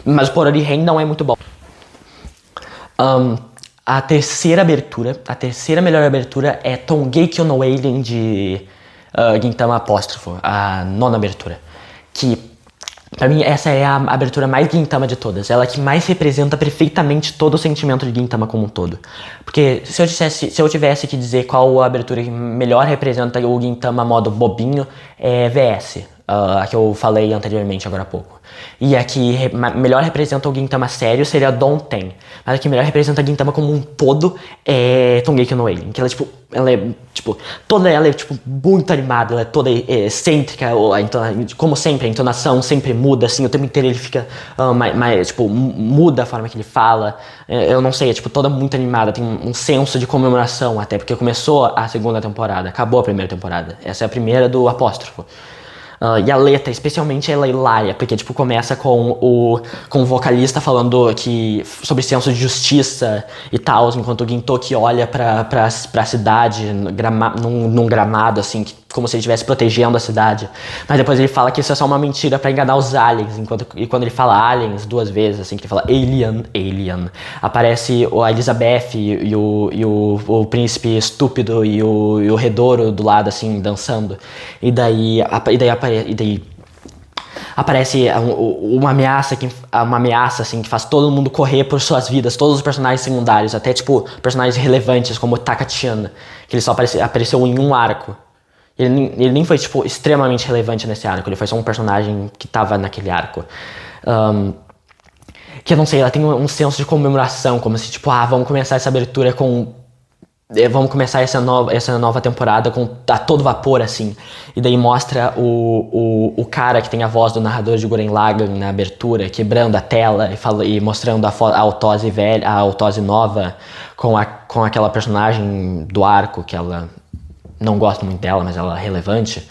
S1: Mas o Pororihen não é muito bom. A terceira melhor abertura é Tongeki no Alien de Gintama Apóstrofo, a nona abertura. Que, pra mim, essa é a abertura mais Gintama de todas. Ela é que mais representa perfeitamente todo o sentimento de Gintama como um todo. Porque se eu tivesse que dizer qual a abertura que melhor representa o Gintama modo bobinho, é VS. a que eu falei anteriormente, agora há pouco. E a que melhor representa o Gintama sério seria a Donten. Mas a que melhor representa a Gintama como um todo é Tongeki no Alien. Que ela é, tipo, toda ela é, tipo, muito animada, ela é toda excêntrica, como sempre, a entonação sempre muda, assim, o tempo inteiro ele fica, tipo, muda a forma que ele fala. Eu não sei, é, tipo, toda muito animada, tem um senso de comemoração até, porque começou a segunda temporada, acabou a primeira temporada. Essa é a primeira do apóstrofo. E a letra, especialmente, ela é hilária, porque, tipo, começa com o vocalista falando sobre senso de justiça e tal, enquanto o Gintoki olha pra cidade num gramado, assim, como se ele estivesse protegendo a cidade. Mas depois ele fala que isso é só uma mentira pra enganar os aliens, e quando ele fala aliens 2 vezes, assim, que ele fala alien, aparece a Elizabeth e o príncipe estúpido e o Redouro do lado, assim, dançando. E daí aparece uma ameaça assim, que faz todo mundo correr por suas vidas, todos os personagens secundários, até tipo personagens relevantes como Taka-chan, que ele só apareceu em um arco. Ele nem foi tipo extremamente relevante nesse arco, ele foi só um personagem que tava naquele arco. Que eu não sei, ela tem um senso de comemoração, como se tipo, vamos começar essa abertura vamos começar essa nova temporada a todo vapor, assim. E daí mostra o cara que tem a voz do narrador de Gurren Lagann na abertura, quebrando a tela e mostrando a Aotose velha, a Aotose nova, com aquela personagem do arco, que ela não gosto muito dela, mas ela é relevante.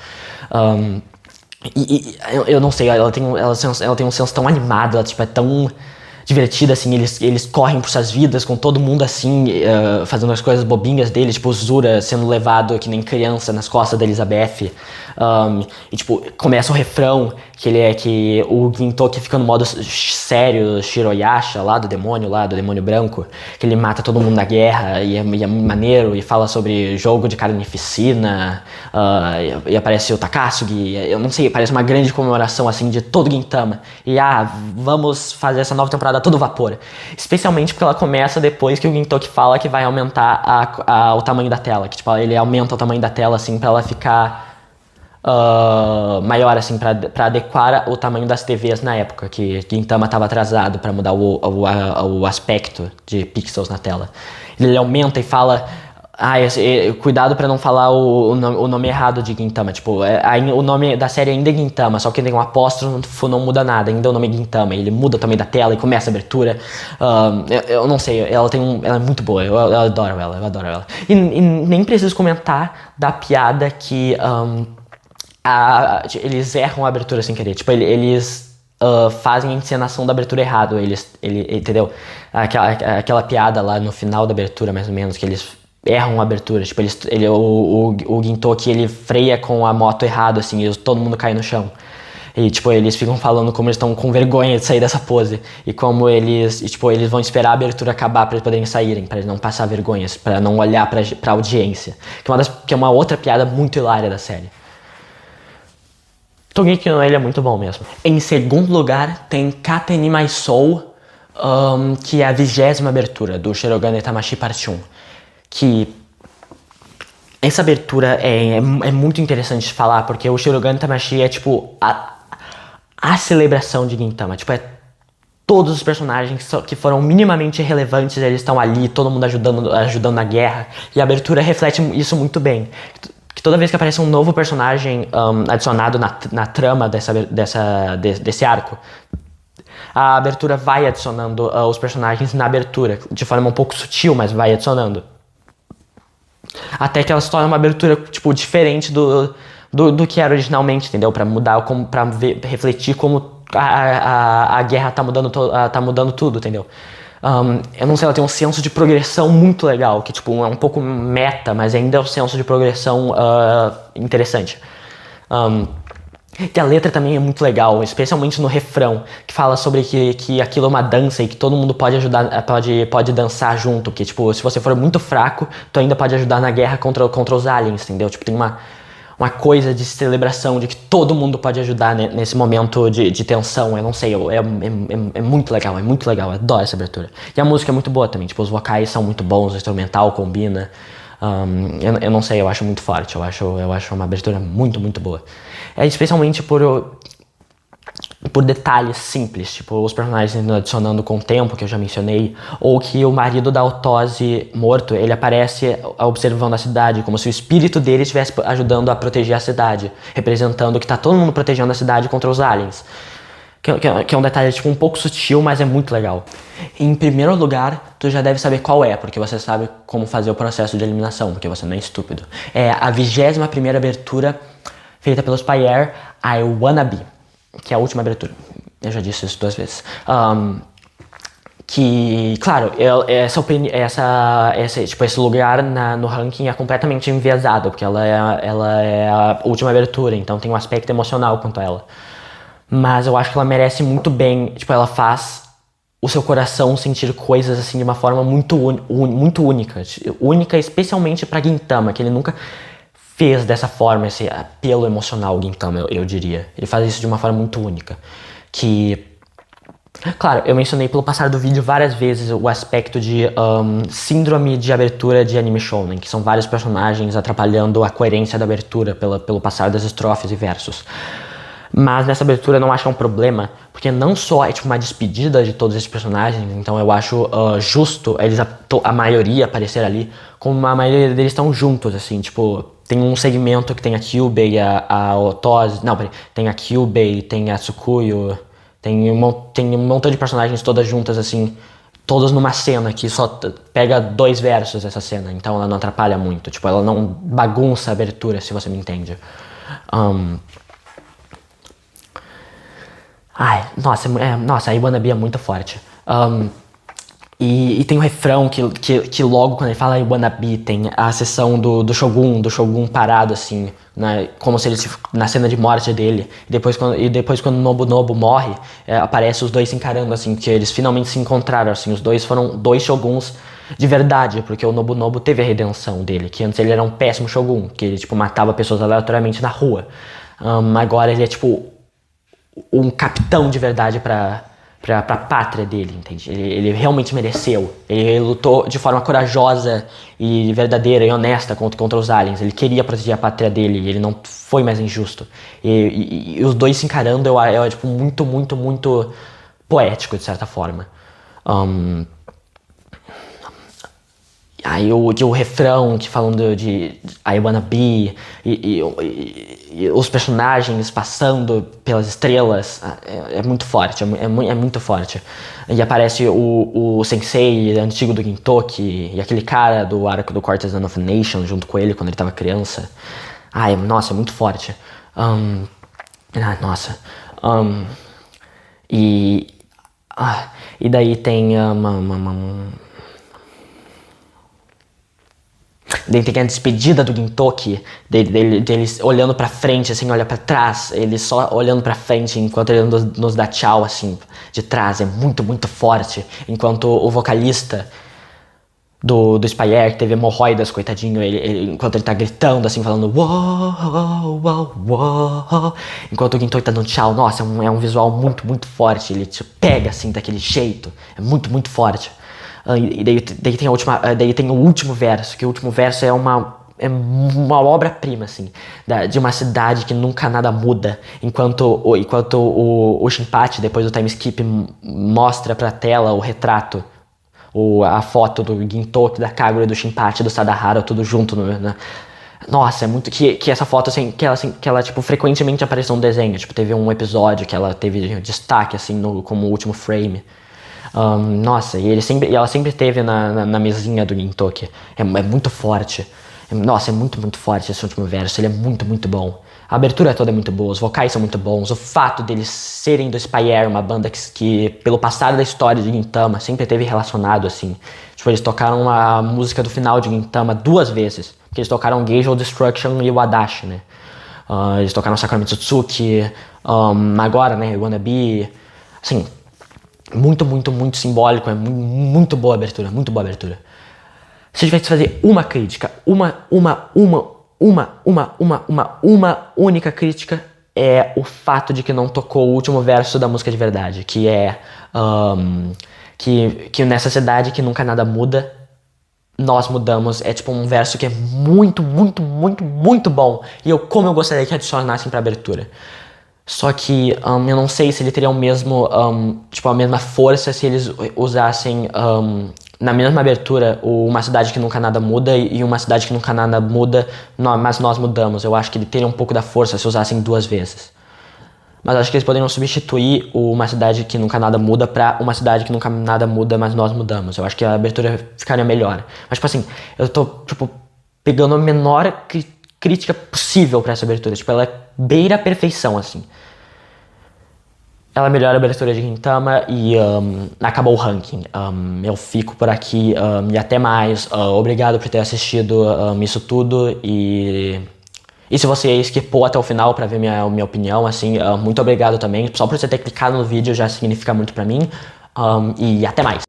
S1: Eu não sei, ela tem um senso tão animado, ela tipo, é tão divertida, assim, eles correm por suas vidas com todo mundo, assim, fazendo as coisas bobinhas deles, tipo o Zura sendo levado que nem criança nas costas da Elizabeth, e tipo, começa o refrão, que o Gintoki fica no modo sério, Shiroyasha, lá do demônio branco, que ele mata todo mundo na guerra, e é maneiro, e fala sobre jogo de carnificina, e aparece o Takasugi, eu não sei, parece uma grande comemoração, assim, de todo Gintama, e vamos fazer essa nova temporada a todo vapor, especialmente porque ela começa depois que o Gintoki fala que vai aumentar o tamanho da tela, que tipo, ele aumenta o tamanho da tela, assim, pra ela ficar maior, assim, pra adequar o tamanho das TVs na época, que Gintama tava atrasado pra mudar o aspecto de pixels na tela. Ele aumenta e fala, cuidado pra não falar o nome errado de Gintama, tipo, o nome da série ainda é Gintama, só que tem um apóstrofo, não muda nada, ainda é o nome Gintama, ele muda o tamanho da tela e começa a abertura. Eu não sei, ela é muito boa, eu adoro ela. E nem preciso comentar da piada que eles erram a abertura sem querer, tipo, eles fazem a encenação da abertura errado, entendeu? Aquela piada lá no final da abertura, mais ou menos, que eles erram a abertura, tipo, o Gintoki, ele freia com a moto errado, assim, e todo mundo cai no chão. E, tipo, eles ficam falando como eles estão com vergonha de sair dessa pose. E como eles vão esperar a abertura acabar pra eles poderem saírem, pra eles não passar vergonhas, pra não olhar pra audiência. Que é uma outra piada muito hilária da série. Tongeki no Alien é muito bom mesmo. Em segundo lugar, tem Kateni My Soul, que é a 20ª abertura do Shirogane Tamashi Part 1. Que essa abertura é muito interessante de falar, porque o Shirogane Tamashi é tipo a celebração de Gintama. Tipo, é todos os personagens que foram minimamente relevantes, eles estão ali, todo mundo ajudando na guerra. E a abertura reflete isso muito bem. Que toda vez que aparece um novo personagem adicionado na trama desse arco, a abertura vai adicionando os personagens na abertura, de forma um pouco sutil, mas vai adicionando. Até que ela se torna uma abertura, tipo, diferente do que era originalmente, entendeu? Pra mudar, pra refletir como a guerra tá mudando tudo, entendeu? Eu não sei, ela tem um senso de progressão muito legal, que tipo, é um pouco meta, mas ainda é um senso de progressão interessante. E a letra também é muito legal, especialmente no refrão, que fala sobre que aquilo é uma dança e que todo mundo pode ajudar, pode dançar junto, que tipo, se você for muito fraco, tu ainda pode ajudar na guerra contra os aliens, entendeu? Tipo, tem uma coisa de celebração, de que todo mundo pode ajudar nesse momento de tensão, eu não sei, é muito legal, eu adoro essa abertura. E a música é muito boa também, tipo, os vocais são muito bons, o instrumental combina. Eu não sei, eu acho muito forte. Eu acho uma abertura muito, muito boa. Especialmente por detalhes simples, tipo os personagens indo adicionando com o tempo, que eu já mencionei, ou que o marido da Otose morto, ele aparece observando a cidade, como se o espírito dele estivesse ajudando a proteger a cidade, representando que tá todo mundo protegendo a cidade contra os aliens. Que é um detalhe tipo um pouco sutil, mas é muito legal. Em primeiro lugar, tu já deve saber qual é, porque você sabe como fazer o processo de eliminação, porque você não é estúpido. É a 21ª abertura feita pelos Spyair, I Wanna Be, que é a última abertura. Eu já disse isso 2 vezes. Que, claro, esse lugar no ranking é completamente enviesado, porque ela é a última abertura, então tem um aspecto emocional quanto a ela. Mas eu acho que ela merece muito bem, tipo, ela faz o seu coração sentir coisas assim de uma forma muito única. Única especialmente pra Gintama, que ele nunca fez dessa forma esse apelo emocional, Gintama, eu diria. Ele faz isso de uma forma muito única. Que, claro, eu mencionei pelo passar do vídeo várias vezes o aspecto de síndrome de abertura de anime shounen, que são vários personagens atrapalhando a coerência da abertura pelo passar das estrofes e versos. Mas nessa abertura eu não acho que é um problema, porque não só é tipo uma despedida de todos esses personagens, então eu acho justo a maioria aparecer ali, como a maioria deles estão juntos, assim, tipo, tem um segmento que tem a Kyubey, a Otose, não, peraí, tem a Kyubey, tem a Tsukuyo, tem um montão de personagens todas juntas, assim, todas numa cena que só pega 2 versos essa cena, então ela não atrapalha muito, tipo, ela não bagunça a abertura, se você me entende. Nossa, a Iwana Be é muito forte. E tem um refrão que logo quando ele fala Iwana Be, tem a sessão do Shogun parado assim, né, como se ele na cena de morte dele. E depois quando Nobunobu morre, aparece os dois se encarando assim, que eles finalmente se encontraram assim. Os dois foram 2 Shoguns de verdade, porque o Nobunobu teve a redenção dele, que antes ele era um péssimo Shogun, que ele tipo matava pessoas aleatoriamente na rua. Agora ele é tipo um capitão de verdade pra pátria dele, entende? Ele realmente mereceu. Ele lutou de forma corajosa e verdadeira e honesta contra os aliens. Ele queria proteger a pátria dele e ele não foi mais injusto. E os dois se encarando é tipo, muito, muito, muito poético, de certa forma. Aí o refrão que falando de I Wanna Be e os personagens passando pelas estrelas é muito forte, é muito forte. E aparece o sensei antigo do Gintoki e aquele cara do arco do Courtesan of Nation junto com ele quando ele tava criança. Nossa, é muito forte. Nossa. E daí tem Daí tem a despedida do Gintoki, dele olhando pra frente, assim, olha pra trás, ele só olhando pra frente enquanto ele nos dá tchau, assim, de trás, é muito, muito forte. Enquanto o vocalista do Spyair, que teve hemorroidas, coitadinho, enquanto ele tá gritando, assim, falando uou, uou, uou, enquanto o Gintoki tá dando tchau, nossa, é um visual muito, muito forte, ele te pega, assim, daquele jeito, é muito, muito forte. E daí tem o último verso, que o último verso é uma obra-prima, assim, de uma cidade que nunca nada muda, enquanto o Shinpachi, depois do time skip, mostra pra tela o retrato, a foto do Gintoki, da Kagura, do Shinpachi, do Sadahara, tudo junto. Nossa, é muito... Que essa foto, assim, que ela tipo, frequentemente apareceu no desenho, tipo, teve um episódio que ela teve destaque, assim, como último frame. Nossa, e ela sempre teve na mesinha do Gintoki. É muito forte. Nossa, é muito, muito forte esse último verso. Ele é muito, muito bom. A abertura toda é muito boa, os vocais são muito bons. O fato deles serem do Spyair, uma banda que pelo passado da história de Gintama, sempre teve relacionado, assim. Tipo, eles tocaram a música do final de Gintama 2 vezes. Porque eles tocaram Gaijou Destruction e Wadashi, né? Eles tocaram Sakura Mitsutsuki, agora, né, Wanna Be. Assim, muito, muito, muito simbólico, é muito boa abertura, muito boa abertura. Se eu tivesse que fazer uma crítica, uma única crítica, é o fato de que não tocou o último verso da música de verdade, que é que nessa cidade que nunca nada muda, Nós mudamos é tipo um verso que é muito, muito, muito, muito bom. E como eu gostaria que adicionassem pra abertura. Só que eu não sei se ele teria o mesmo, tipo, a mesma força se eles usassem na mesma abertura Uma Cidade Que Nunca Nada Muda e Uma Cidade Que Nunca Nada Muda, mas Nós Mudamos. Eu acho que ele teria um pouco da força se usassem duas vezes. Mas acho que eles poderiam substituir Uma Cidade Que Nunca Nada Muda pra Uma Cidade Que Nunca Nada Muda, mas Nós Mudamos. Eu acho que a abertura ficaria melhor. Mas, tipo assim, eu tô, tipo, pegando a menor crítica possível pra essa abertura. Tipo, ela beira a perfeição, assim. Ela melhora a abertura de Gintama e acabou o ranking. Eu fico por aqui e até mais. Obrigado por ter assistido isso tudo e se você esquipou até o final pra ver minha opinião, assim, muito obrigado também. Só por você ter clicado no vídeo já significa muito pra mim. E até mais.